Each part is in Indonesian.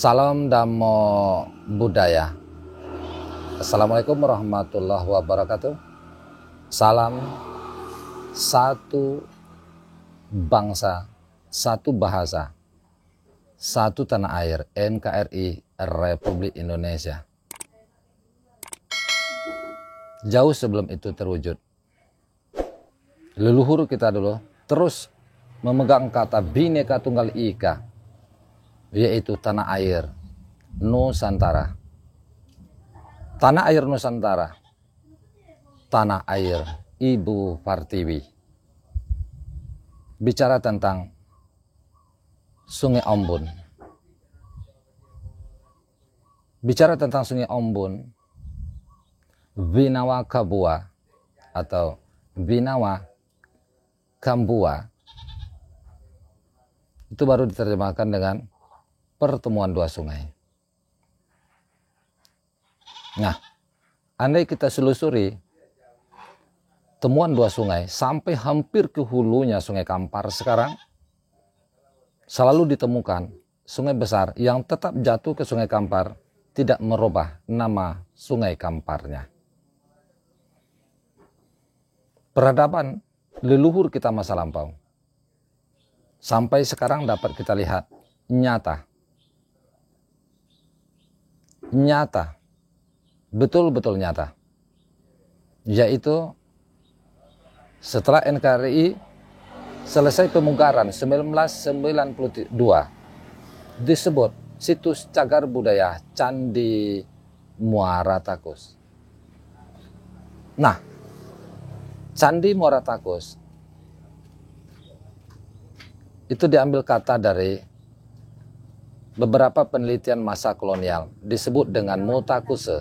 Salam Dhammo Buddhaya. Assalamualaikum warahmatullahi wabarakatuh. Salam satu bangsa, satu bahasa, satu tanah air, NKRI Republik Indonesia. Jauh sebelum itu terwujud, leluhur kita dulu terus memegang kata Bhinneka Tunggal Ika, yaitu tanah air Nusantara. Tanah air Nusantara, tanah air Ibu Partiwi. Bicara tentang Sungai Ombun. Bicara tentang Sungai Ombun, Binawa Kabua atau Binawa Kambua, itu baru diterjemahkan dengan pertemuan dua sungai. Nah, andai kita selusuri temuan dua sungai sampai hampir ke hulunya Sungai Kampar sekarang, selalu ditemukan sungai besar yang tetap jatuh ke Sungai Kampar, tidak merubah nama Sungai Kamparnya. Peradaban leluhur kita masa lampau sampai sekarang dapat kita lihat nyata, betul-betul nyata, yaitu setelah NKRI selesai pemugaran 1992, disebut situs cagar budaya Candi Muara Takus. Nah, Candi Muara Takus itu diambil kata dari beberapa penelitian masa kolonial, disebut dengan mutakuse.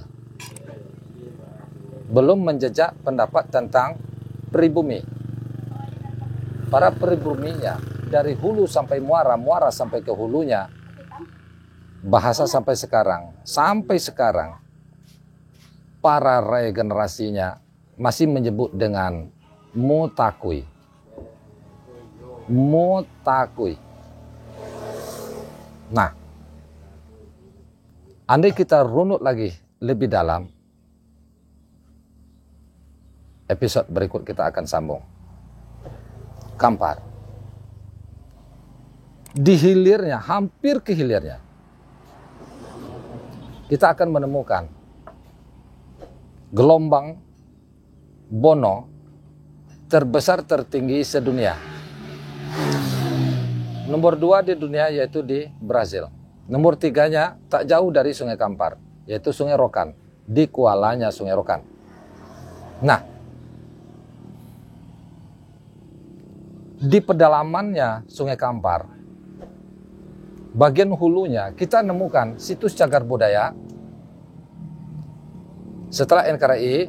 Belum menjejak pendapat tentang pribumi. Para pribuminya dari hulu sampai muara, muara sampai ke hulunya, bahasa sampai sekarang, para regenerasinya masih menyebut dengan mutakui. Nah, andai kita runut lagi lebih dalam, episode berikut kita akan sambung. Kampar. Di hilirnya, hampir ke hilirnya, kita akan menemukan gelombang Bono terbesar tertinggi sedunia. Nomor 2 di dunia yaitu di Brazil. Nomor 3-nya tak jauh dari Sungai Kampar, yaitu Sungai Rokan. Di kualanya Sungai Rokan. Nah, di pedalamannya Sungai Kampar, bagian hulunya kita nemukan situs cagar budaya. Setelah NKRI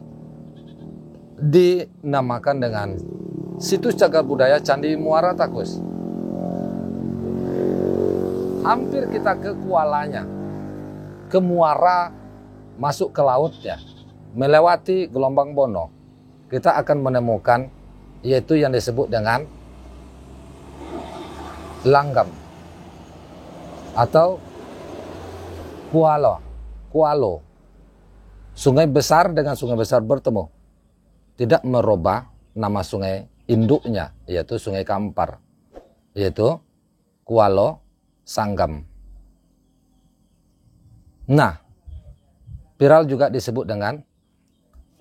dinamakan dengan situs cagar budaya Candi Muara Takus. Hampir kita ke kualanya, ke muara, masuk ke lautnya, melewati gelombang Bono, kita akan menemukan yaitu yang disebut dengan langgam atau kualo. Sungai besar dengan sungai besar bertemu, tidak merubah nama sungai induknya, yaitu Sungai Kampar, yaitu Kualo Sanggam. Nah, Piral juga disebut dengan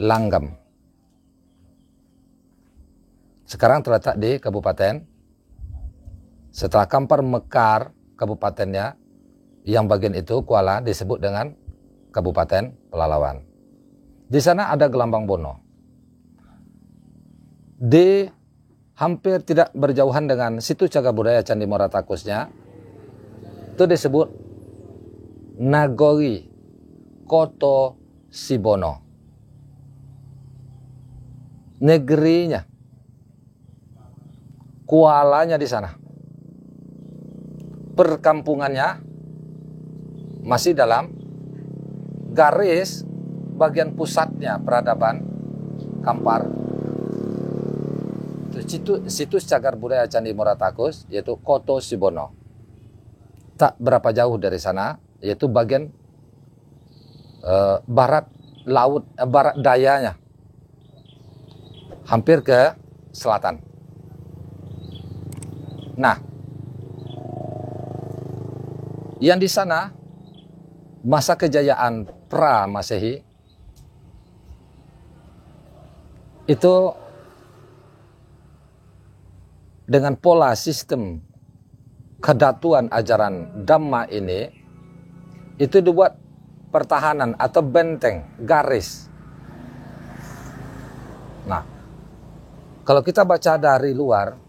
langgam. Sekarang terletak di kabupaten, setelah Kampar mekar kabupatennya, yang bagian itu Kuala disebut dengan Kabupaten Pelalawan. Di sana ada gelambang Bono. Di hampir tidak berjauhan dengan situs cagar budaya Candi Muara Takusnya, itu disebut Nagori Koto Sibono. Negerinya, kualanya di sana. Perkampungannya masih dalam garis bagian pusatnya peradaban Kampar. Situs cagar budaya Candi Muara Takus, yaitu Koto Sibono. Tak berapa jauh dari sana yaitu bagian barat laut, barat dayanya, hampir ke selatan. Nah, yang di sana masa kejayaan pra-Masehi itu dengan pola sistem kedatuan ajaran Dhamma ini, itu dibuat pertahanan atau benteng, garis. Nah, kalau kita baca dari luar,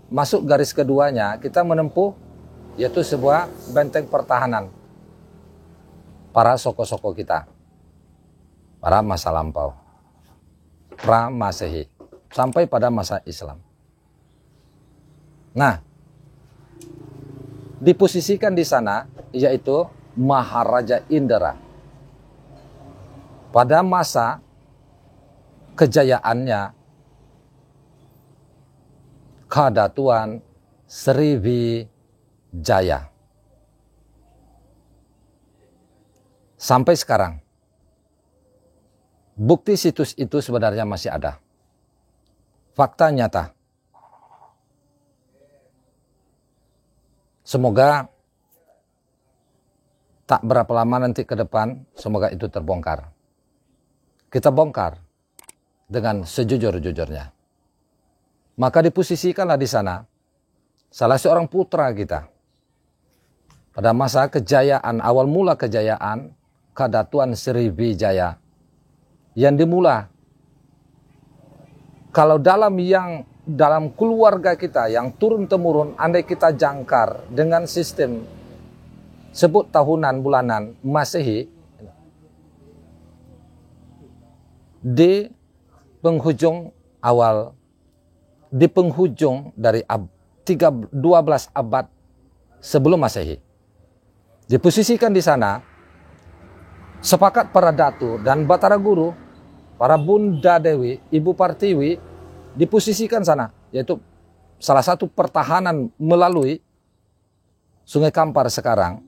masuk garis keduanya, kita menempuh yaitu sebuah benteng pertahanan para soko-soko kita, para masa lampau, pra-Masehi, sampai pada masa Islam. Nah, diposisikan di sana yaitu Maharaja Indra. Pada masa kejayaannya, Kadatuan Sriwijaya. Sampai sekarang, bukti situs itu sebenarnya masih ada. Fakta nyata. Semoga tak berapa lama nanti ke depan, semoga itu terbongkar. Kita bongkar dengan sejujur-jujurnya. Maka diposisikanlah di sana salah seorang putra kita. Pada masa kejayaan, awal mula kejayaan Kadatuan Sriwijaya yang dimula. Kalau dalam keluarga kita yang turun-temurun, andai kita jangkar dengan sistem sebut tahunan bulanan Masehi, di penghujung dari 12 abad sebelum Masehi, diposisikan di sana, sepakat para datu dan Batara Guru, para Bunda Dewi, Ibu Partiwi, diposisikan sana, yaitu salah satu pertahanan melalui Sungai Kampar sekarang.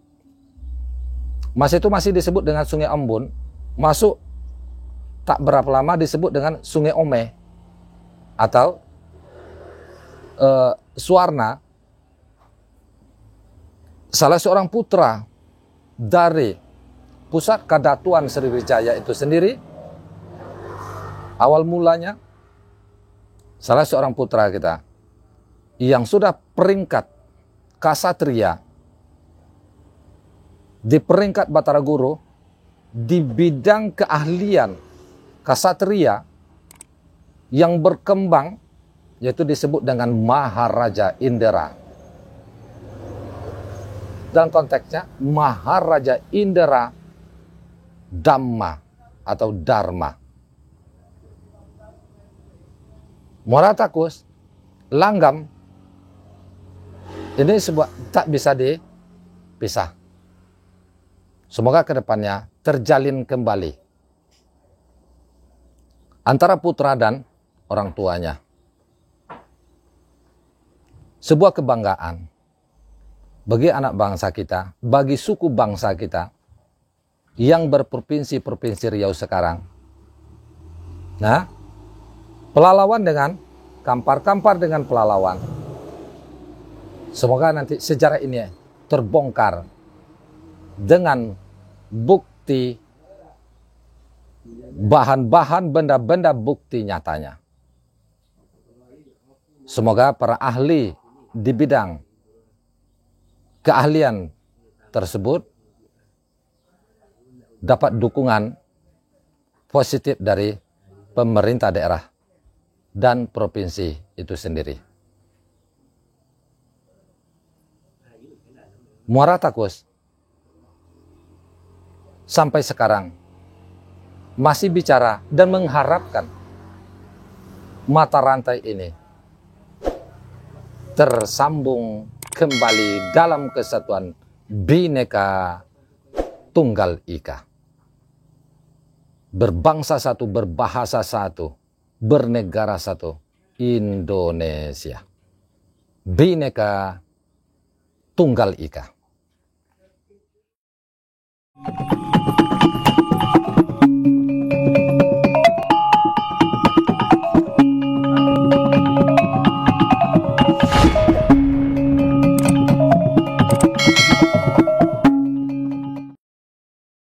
Masa itu masih disebut dengan Sungai Ambon, masuk tak berapa lama disebut dengan Sungai Ome atau Suwarna. Salah seorang putra dari pusat Kadatuan Sriwijaya itu sendiri, awal mulanya salah seorang putra kita yang sudah peringkat Kasatria di peringkat Batara Guru di bidang keahlian Kasatria yang berkembang, yaitu disebut dengan Maharaja Indra. Dalam konteksnya Maharaja Indra Dhamma atau Dharma. Muara Takus, Langgam, ini sebuah tak bisa dipisah. Semoga kedepannya terjalin kembali antara putra dan orang tuanya. Sebuah kebanggaan bagi anak bangsa kita, bagi suku bangsa kita yang berprovinsi-provinsi Riau sekarang. Nah, Pelalawan dengan Kampar-Kampar dengan Pelalawan. Semoga nanti sejarah ini terbongkar dengan bukti, bahan-bahan benda-benda bukti nyatanya. Semoga para ahli di bidang keahlian tersebut dapat dukungan positif dari pemerintah daerah dan provinsi itu sendiri. Muara Takus sampai sekarang masih bicara dan mengharapkan mata rantai ini tersambung kembali dalam kesatuan Bhinneka Tunggal Ika. Berbangsa satu, berbahasa satu, bernegara satu, Indonesia. Bhinneka Tunggal Ika.